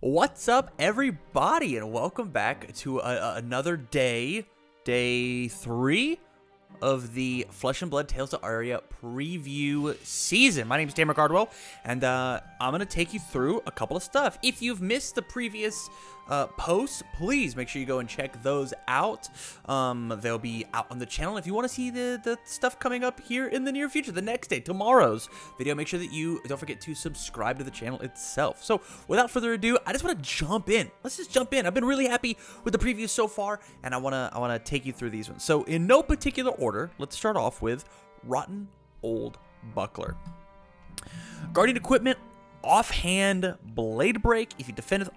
What's up, everybody, and welcome back to another day 3 of the Flesh and Blood Tales of Aria preview season. My name is Tamer Cardwell, and I'm going to take you through a couple of stuff. If you've missed the previous posts, please make sure you go and check those out. They'll be out on the channel. If you want to see the stuff coming up here in the near future, the next day, tomorrow's video, make sure that you don't forget to subscribe to the channel itself. So without further ado, I just want to jump in. Let's just jump in. I've been really happy with the previews so far, and I want to take you through these ones. So in no particular order, let's start off with Rotten Old Buckler. Guardian equipment, offhand blade break. If you defend with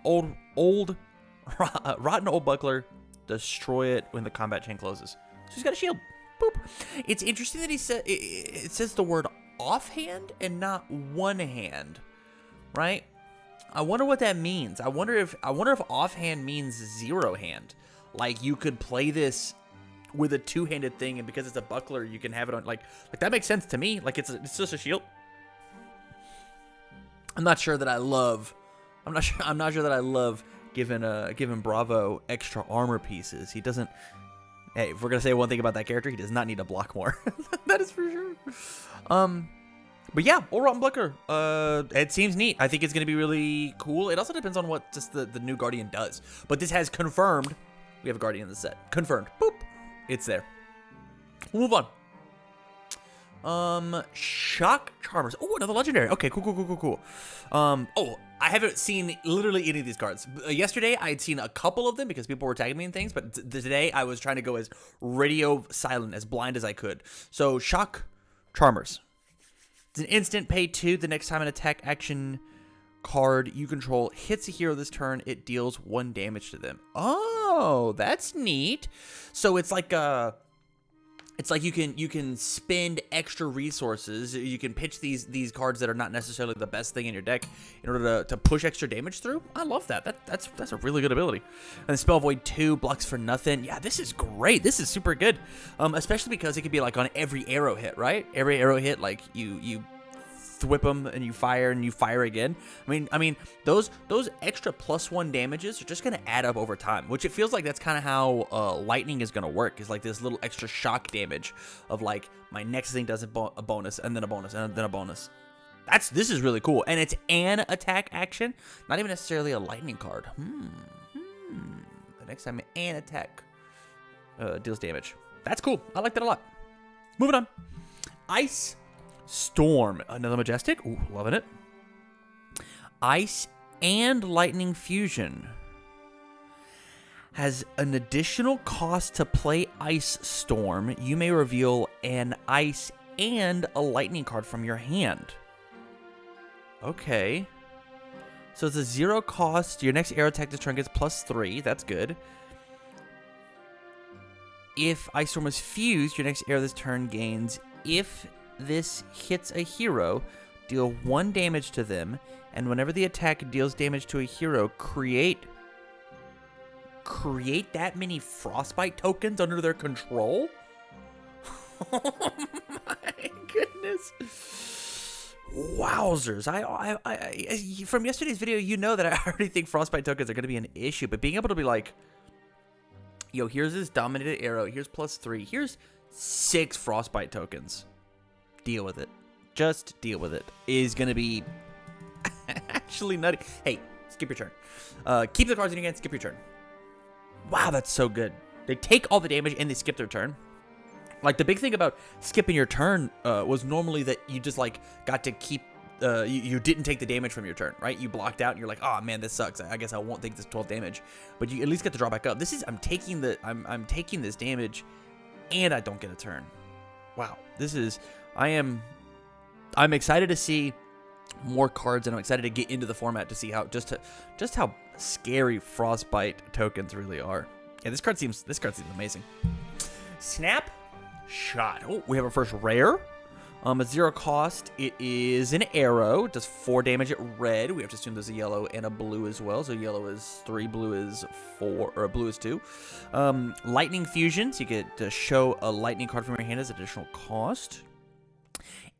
rotten old buckler, destroy it when the combat chain closes. So he's got a shield. Boop. It's interesting that he said it says the word offhand and not one hand, right? I wonder what that means. I wonder if offhand means zero hand. Like you could play this with a two-handed thing, and because it's a buckler, you can have it on like that makes sense to me. Like it's just a shield. I'm not sure that I love giving Bravo extra armor pieces. He doesn't. Hey, if we're gonna say one thing about that character, he does not need to block more. That is for sure. But yeah, old Rotten Buckler. It seems neat. I think it's gonna be really cool. It also depends on what just the new Guardian does. But this has confirmed we have a Guardian in the set. Confirmed. Boop. It's there. We'll move on. Shock Charmers. Oh, another legendary. Okay, cool. Oh, I haven't seen literally any of these cards. Yesterday, I had seen a couple of them because people were tagging me in things, but today I was trying to go as radio silent, as blind as I could. So, Shock Charmers. It's an instant, pay 2. The next time an attack action card you control hits a hero this turn, it deals 1 damage to them. Oh, that's neat. So it's like you can spend extra resources. You can pitch these cards that are not necessarily the best thing in your deck in order to push extra damage through. I love that. That's a really good ability. And the Spell Void 2 blocks for nothing. Yeah, this is great. This is super good. Especially because it could be like on every arrow hit, right? Every arrow hit, like you whip them and you fire again. I mean those extra +1 damages are just gonna add up over time, which it feels like that's kind of how lightning is gonna work. Is like this little extra shock damage of like my next thing does a bonus and then a bonus and then a bonus. This is really cool, and it's an attack action, not even necessarily a lightning card. The next time an attack deals damage. That's cool. I like that a lot. Moving on. Ice Storm, another Majestic. Ooh, loving it. Ice and Lightning Fusion has an additional cost to play Ice Storm. You may reveal an Ice and a Lightning card from your hand. Okay. So it's a 0 cost. Your next arrow attack this turn gets +3. That's good. If Ice Storm is fused, your next arrow this turn gains, if this hits a hero, deal 1 damage to them, and whenever the attack deals damage to a hero, create that many Frostbite tokens under their control? Oh my goodness. Wowzers. I from yesterday's video, you know that I already think Frostbite tokens are going to be an issue, but being able to be like, yo, here's this dominated arrow, here's +3, here's 6 Frostbite tokens. Deal with it. Just deal with it. Is going to be actually nutty. Hey, skip your turn. Keep the cards in your hand, skip your turn. Wow, that's so good. They take all the damage and they skip their turn. Like, the big thing about skipping your turn was normally that you just, like, got to keep... you didn't take the damage from your turn, right? You blocked out and you're like, oh, man, this sucks. I guess I won't take this 12 damage. But you at least get to draw back up. This is... I'm taking this damage and I don't get a turn. Wow. This is... I'm excited to see more cards, and I'm excited to get into the format to see how just how scary Frostbite tokens really are. Yeah, this card seems amazing. Snap Shot. Oh, we have our first rare. A 0 cost. It is an arrow. It does 4 damage at red. We have to assume there's a yellow and a blue as well. So yellow is 3, blue is 4, or blue is 2. Lightning fusions. You get to show a lightning card from your hand as additional cost.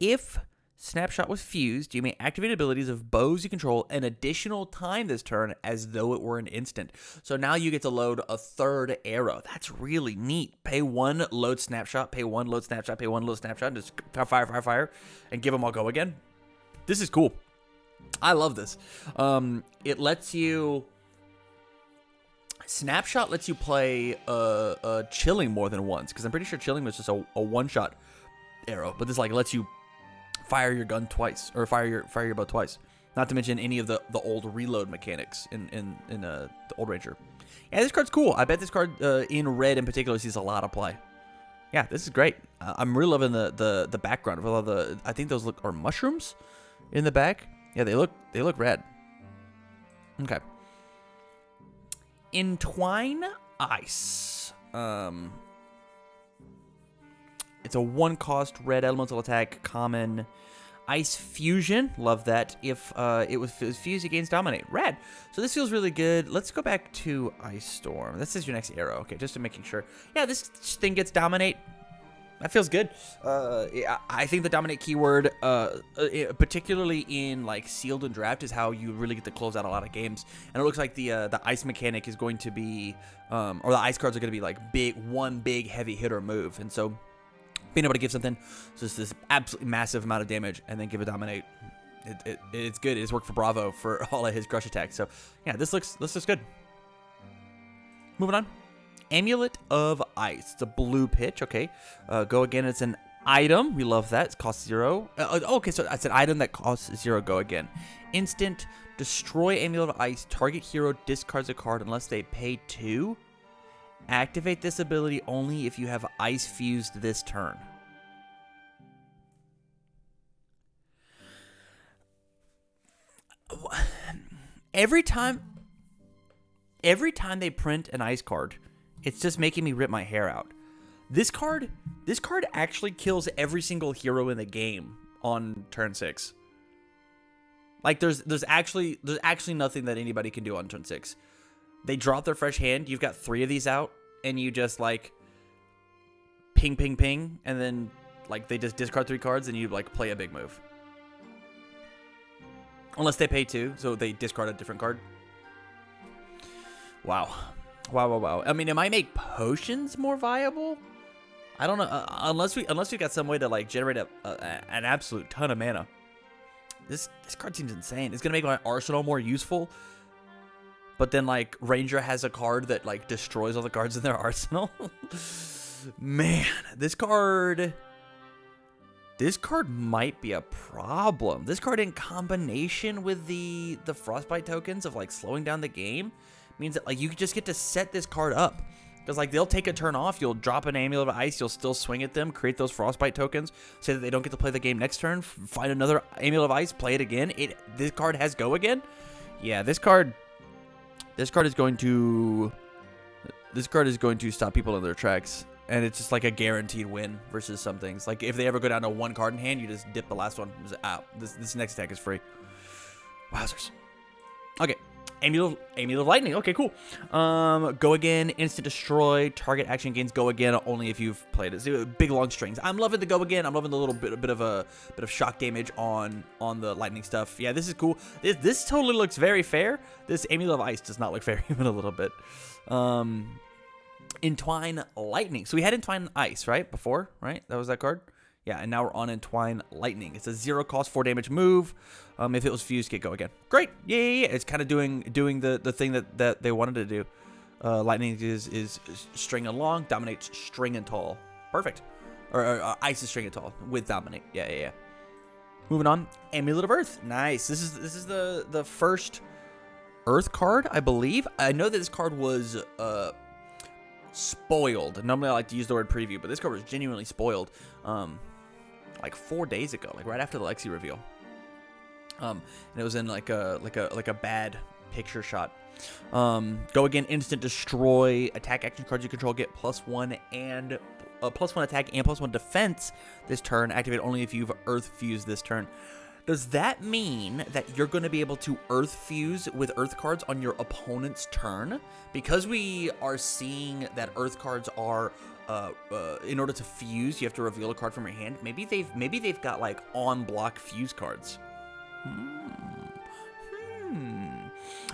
If Snapshot was fused. You may activate abilities of bows you control an additional time this turn as though it were an instant. So now you get to load a third arrow. That's really neat. Pay 1, load snapshot, pay 1, load snapshot, pay 1, load snapshot, and just fire, and give them all go again. This is cool. I love this. It lets you... Snapshot lets you play chilling more than once, because I'm pretty sure chilling was just a one-shot arrow, but this like lets you fire your gun twice, or fire your bow twice. Not to mention any of the old reload mechanics in the old Ranger. Yeah, this card's cool. I bet this card in red in particular sees a lot of play. Yeah, this is great. I'm really loving the background of all the. I think those are mushrooms in the back. Yeah, they look red. Okay. Entwine Ice. It's a 1-cost red elemental attack, common. Ice Fusion, love that. If it was fused against Dominate, rad. So this feels really good. Let's go back to Ice Storm. This is your next arrow. Okay, just to making sure. Yeah, this thing gets Dominate. That feels good. I think the Dominate keyword, particularly in like Sealed and Draft, is how you really get to close out a lot of games. And it looks like the Ice mechanic is going to be, or the Ice cards are going to be like one big heavy hitter move. And so being able to give something just this absolutely massive amount of damage and then give a Dominate, it's good. It's worked for Bravo for all of his crush attacks. So yeah, this looks good. Moving on. Amulet of Ice. It's a blue pitch. Okay. Go again. It's an item. We love that. It costs 0. Okay, so it's an item that costs 0. Go again. Instant. Destroy Amulet of Ice. Target hero discards a card unless they pay 2. Activate this ability only if you have Ice fused this turn. Every time they print an Ice card, it's just making me rip my hair out. This card actually kills every single hero in the game on turn 6. Like there's actually nothing that anybody can do on turn 6. They drop their fresh hand. You've got 3 of these out, and you just like ping, ping, ping, and then like they just discard 3 cards, and you like play a big move. Unless they pay 2, so they discard a different card. Wow. Wow. I mean, it might make potions more viable. I don't know, unless we got some way to like generate an absolute ton of mana. This card seems insane. It's gonna make my arsenal more useful. But then, like, Ranger has a card that, like, destroys all the cards in their arsenal. Man, this card might be a problem. This card in combination with the Frostbite tokens of, like, slowing down the game means that, like, you just get to set this card up. Because, like, they'll take a turn off. You'll drop an Amulet of Ice. You'll still swing at them. Create those Frostbite tokens. Say that they don't get to play the game next turn. Find another Amulet of Ice. Play it again. This card has go again. Yeah, this card is going to stop people in their tracks, and it's just like a guaranteed win versus some things. Like if they ever go down to 1 card in hand, you just dip the last one. Out. This next attack is free. Wowzers. Okay, Amulet of Lightning. Okay, cool. Go again. Instant destroy. Target action gains go again only if you've played it. So, big long strings. I'm loving the go again. I'm loving the little bit of shock damage on the lightning stuff. Yeah, this is cool. This totally looks very fair. This Amulet of Ice does not look fair even a little bit. Entwine Lightning. So we had Entwine Ice, right? Before, right? That was that card? Yeah, and now we're on Entwine Lightning. It's a 0 cost 4 damage move. If it was fused, get go again. Great. Yeah. It's kind of doing the thing that they wanted to do. Lightning is string and long, dominates string and tall. Perfect. Or Ice is string and tall with dominate. Yeah. Moving on. Amulet of Earth. Nice. This is the first Earth card, I believe. I know that this card was spoiled. Normally I like to use the word preview, but this card was genuinely spoiled. Like 4 days ago, like right after the Lexi reveal. And it was in like a bad picture shot. Go again, instant destroy. Attack action cards you control get +1 and +1 attack and +1 defense this turn. Activate only if you've Earth fused this turn. Does that mean that you're going to be able to Earth fuse with Earth cards on your opponent's turn? Because we are seeing that Earth cards are in order to fuse, you have to reveal a card from your hand. Maybe they've got like on block fuse cards.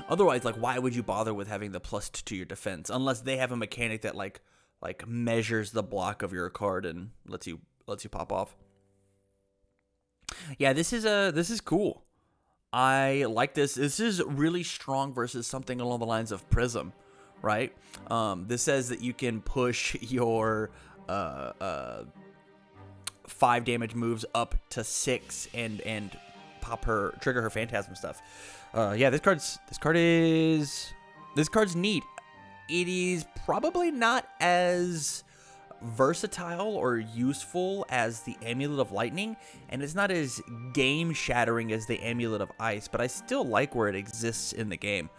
Otherwise, like, why would you bother with having the +2 to your defense unless they have a mechanic that like measures the block of your card and lets you pop off? Yeah, this is cool. I like this. This is really strong versus something along the lines of Prism, right? This says that you can push your 5 damage moves up to 6 and trigger her Phantasm stuff. Yeah, this card's neat. It is probably not as versatile or useful as the Amulet of Lightning, and it's not as game shattering as the Amulet of Ice, but I still like where it exists in the game.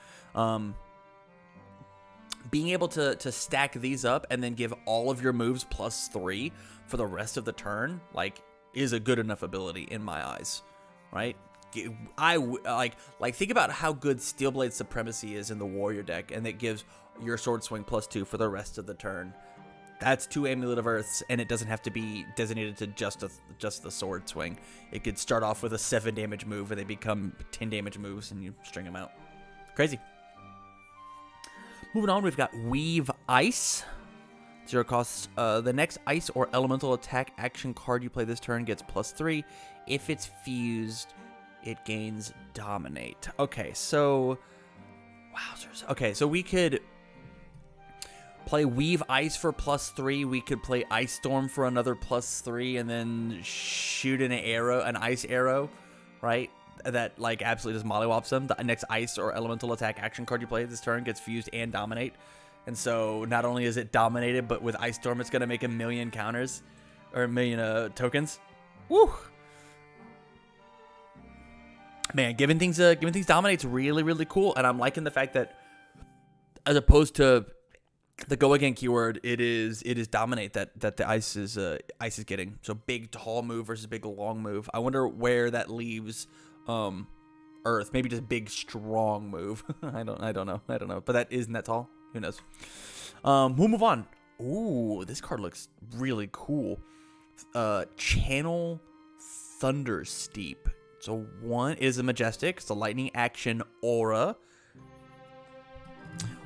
Being able to stack these up and then give all of your moves +3 for the rest of the turn, like, is a good enough ability in my eyes, right? I like think about how good Steelblade Supremacy is in the Warrior deck, and it gives your Sword Swing +2 for the rest of the turn. That's 2 Amulet of Earths, and it doesn't have to be designated to just the Sword Swing. It could start off with a 7 damage move, and they become 10 damage moves, and you string them out. Crazy. Moving on, we've got Weave Ice. 0 costs. The next ice or elemental attack action card you play this turn gets +3. If it's fused, it gains Dominate. Okay, so wowzers. Okay, so we could play Weave Ice for +3. We could play Ice Storm for another +3, and then shoot an ice arrow, right? That like absolutely just mollywops them. The next ice or elemental attack action card you play this turn gets fused and Dominate. And so not only is it dominated, but with Ice Storm, it's gonna make 1,000,000 counters or 1,000,000 tokens. Woo! Man, giving things dominate's really, really cool, and I'm liking the fact that as opposed to the go again keyword, it is dominate that the ice is getting. So big tall move versus big long move. I wonder where that leaves Earth. Maybe just big strong move. I don't know. But that isn't that tall. Who knows? We'll move on. Ooh, this card looks really cool. Channel Thunder Steep. So one is a Majestic. It's a lightning action aura.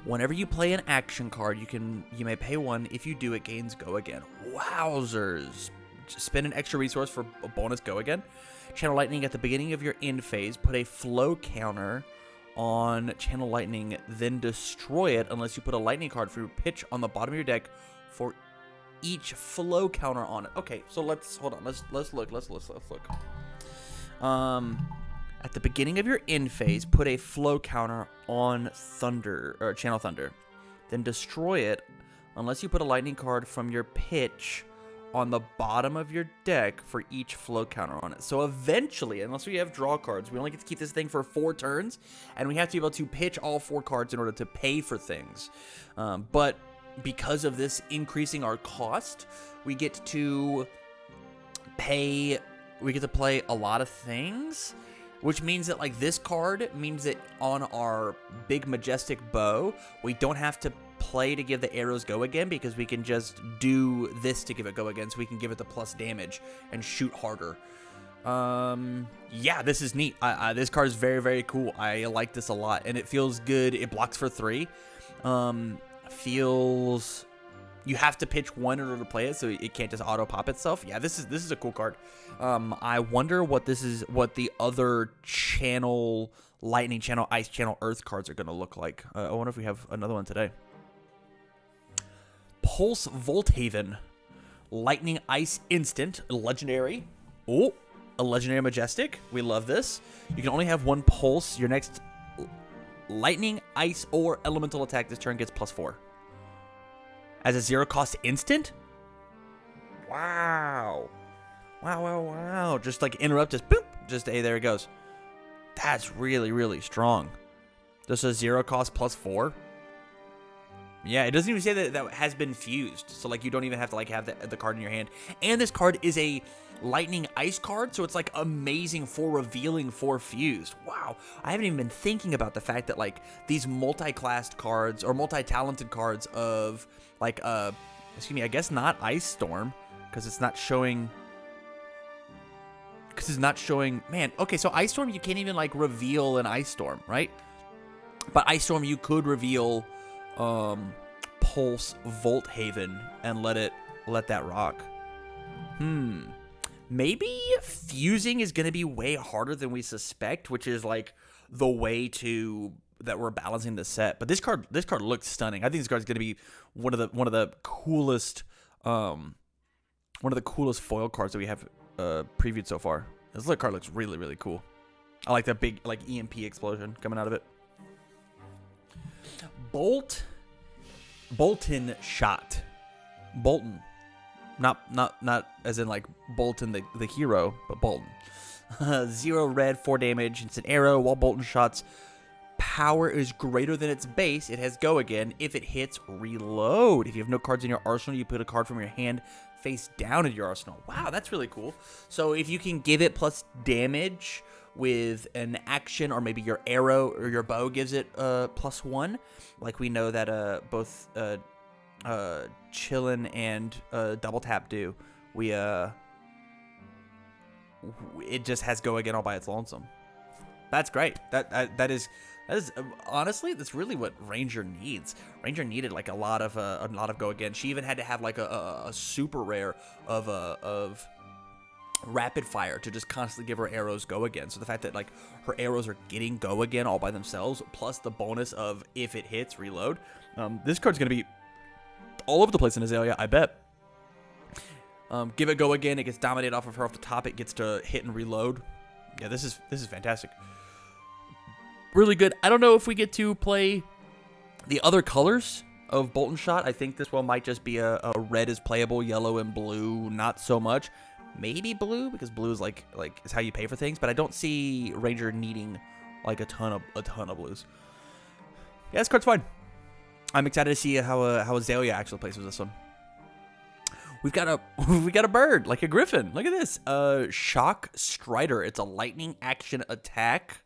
Whenever you play an action card, you may pay 1. If you do, it gains Go Again. Wowzers! Just spend an extra resource for a bonus Go Again. Channel Lightning at the beginning of your end phase. Put a flow counter on Channel Lightning, then destroy it unless you put a lightning card for your pitch on the bottom of your deck for each flow counter on it. Okay, so let's look. At the beginning of your end phase, put a flow counter on Thunder or Channel Thunder, then destroy it unless you put a lightning card from your pitch on the bottom of your deck for each flow counter on it. So eventually, unless we have draw cards, we only get to keep this thing for 4 turns, and we have to be able to pitch all 4 cards in order to pay for things. But because of this increasing our cost, we get to play a lot of things, which means that like this card means that on our big Majestic bow, we don't have to play to give the arrows Go Again, because we can just do this to give it Go Again, so we can give it the plus damage and shoot harder. Yeah, this is neat. This card is very, very cool. I like this a lot, and it feels good. It blocks for 3. You have to pitch 1 in order to play it, so it can't just auto pop itself. Yeah, this is a cool card. I wonder what the other channel Lightning, Channel Ice, Channel Earth cards are going to look like. I wonder if we have another one today. Pulse Volthaven, Lightning Ice instant, legendary. Oh, a legendary Majestic. We love this. You can only have 1 Pulse. Your next Lightning, Ice, or Elemental attack this turn gets +4. As a 0 cost instant? Wow. Wow. Just like interrupt, just boop. Just, hey, there it goes. That's really, really strong. Just a 0 cost +4. Yeah, it doesn't even say that has been fused. So, like, you don't even have to, like, have the card in your hand. And this card is a Lightning Ice card, so it's, like, amazing for revealing for fused. Wow. I haven't even been thinking about the fact that, like, these multi-classed cards or multi-talented cards of, like, excuse me, I guess not Ice Storm, because it's not showing. Man, okay, so Ice Storm, you can't even, like, reveal an Ice Storm, right? But Ice Storm, you could reveal Pulse Volthaven and let that rock. Maybe fusing is going to be way harder than we suspect, which is, like, the way that we're balancing the set. But this card looks stunning. I think this card is going to be one of the coolest foil cards that we have previewed so far. This card looks really, really cool. I like that big, like, EMP explosion coming out of it. Bolton shot. Bolton. Not as in, like, Bolton the hero, but Bolton. 0 red, 4 damage. It's an arrow. While Bolton shots power is greater than its base, it has go again. If it hits, reload. If you have no cards in your arsenal, you put a card from your hand face down into your arsenal. Wow, that's really cool. So if you can give it plus damage with an action, or maybe your arrow or your bow gives it +1, like we know that both Chillin and Double Tap do, it just has go again all by its lonesome. That's great. That is honestly, that's really what Ranger needs. Ranger needed, like, a lot of go again. She even had to have, like, a super rare of rapid fire to just constantly give her arrows go again. So the fact that, like, her arrows are getting go again all by themselves, plus the bonus of if it hits, reload. This card's gonna be all over the place in Azalea, I bet. Give it go again. It gets dominated off of her off the top. It gets to hit and reload. Yeah, this is fantastic. Really good. I don't know if we get to play the other colors of Bolton Shot. I think this one might just be a red is playable, yellow and blue not so much. Maybe blue, because blue is like is how you pay for things. But I don't see Ranger needing, like, a ton of blues. Yeah, this card's fine. I'm excited to see how Azalea actually plays with this one. We got a bird, like a griffin. Look at this. Shock Strider. It's a lightning action attack.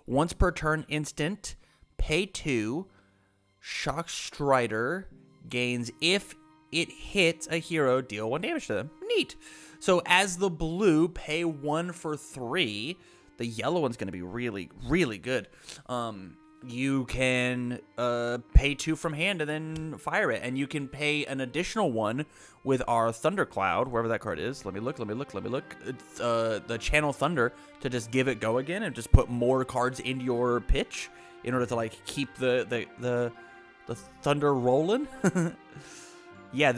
Once per turn instant. Pay 2. Shock Strider gains, if it hits a hero, deal 1 damage to them. Neat. So as the blue, pay 1 for 3. The yellow one's going to be really, really good. You can pay 2 from hand and then fire it. And you can pay an additional 1 with our Thundercloud, wherever that card is. Let me look. It's the Channel Thunder, to just give it go again and just put more cards into your pitch in order to, like, keep the thunder rolling. Yeah,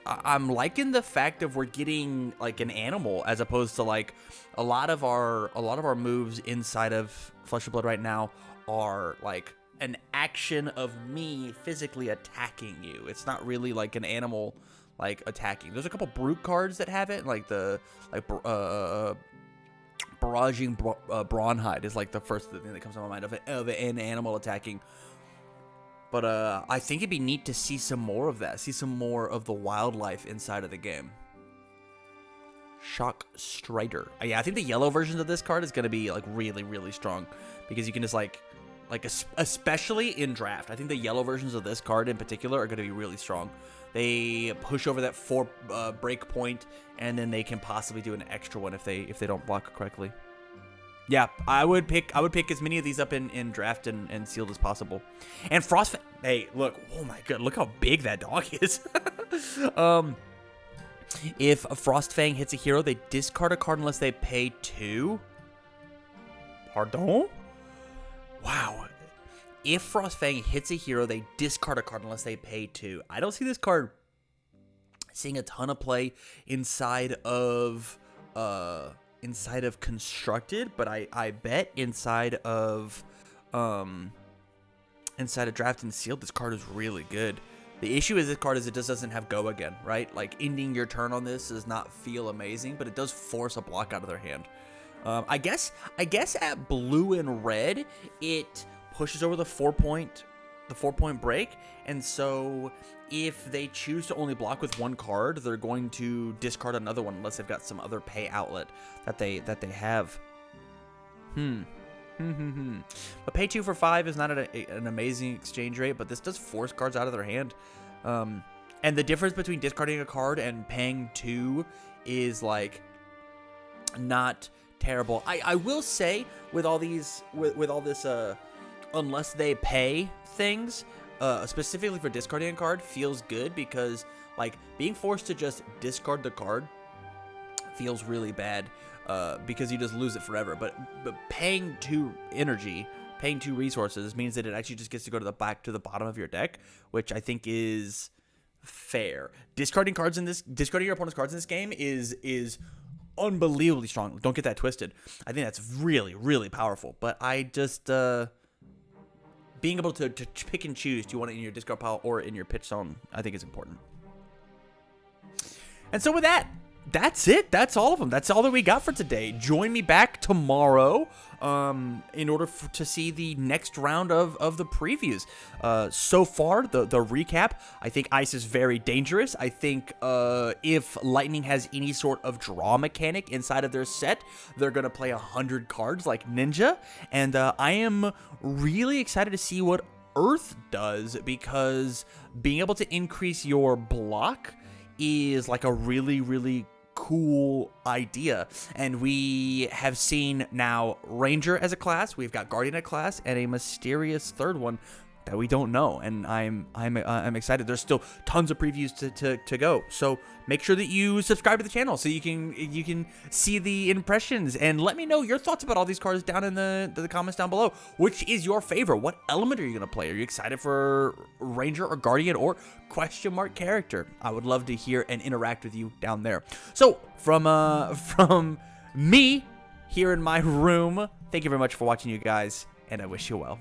I'm liking the fact that we're getting, like, an animal as opposed to, like, a lot of our moves inside of Flesh of Blood right now are, like, an action of me physically attacking you. It's not really like an animal, like, attacking. There's a couple brute cards that have it, like barraging Brawnhide is, like, the first thing that comes to my mind of an animal attacking. But I think it'd be neat to see some more of that. See some more of the wildlife inside of the game. Shock Strider. Yeah, I think the yellow versions of this card is going to be, like, really, really strong. Because you can just, like especially in draft. I think the yellow versions of this card in particular are going to be really strong. They push over that 4 break point, and then they can possibly do an extra one if they don't block correctly. Yeah, I would pick as many of these up in draft and sealed as possible. And Frostfang, hey, look, oh my god, look how big that dog is. If a Frostfang hits a hero, they discard a card unless they pay 2. Pardon? Wow. If Frostfang hits a hero, they discard a card unless they pay 2. I don't see this card seeing a ton of play inside of Constructed, but I bet inside of Draft and Sealed, this card is really good. The issue is this card is it just doesn't have go again, right? Like, ending your turn on this does not feel amazing, but it does force a block out of their hand. I guess at blue and red, it pushes over the 4-point break, and so if they choose to only block with 1 card, they're going to discard another one unless they've got some other pay outlet that they have. But pay 2 for 5 is not an amazing exchange rate, but this does force cards out of their hand. And the difference between discarding a card and paying 2 is like not terrible. I will say with all these with all this unless they pay things, specifically for discarding a card, feels good, because like being forced to just discard the card feels really bad, because you just lose it forever. But paying 2 energy, paying 2 resources means that it actually just gets to go to the bottom of your deck, which I think is fair. Discarding your opponent's cards in this game is unbelievably strong. Don't get that twisted. I think that's really, really powerful. But I just being able to pick and choose, do you want it in your discard pile or in your pitch zone, I think is important. And so with that, that's it. That's all of them. That's all that we got for today. Join me back tomorrow in order to see the next round of the previews. So far, the recap, I think Ice is very dangerous. I think if Lightning has any sort of draw mechanic inside of their set, they're going to play 100 cards like Ninja. And I am really excited to see what Earth does, because being able to increase your block is like a really, really cool idea. And we have seen now Ranger as a class, we've got Guardian as a class, and a mysterious third one that we don't know, and I'm excited. There's still tons of previews to go, so make sure that you subscribe to the channel so you can see the impressions, and let me know your thoughts about all these cards down in the comments down below. Which is your favorite? What element are you gonna play? Are you excited for Ranger or Guardian or question mark character? I would love to hear and interact with you down there. So from me here in my room, thank you very much for watching, you guys, and I wish you well.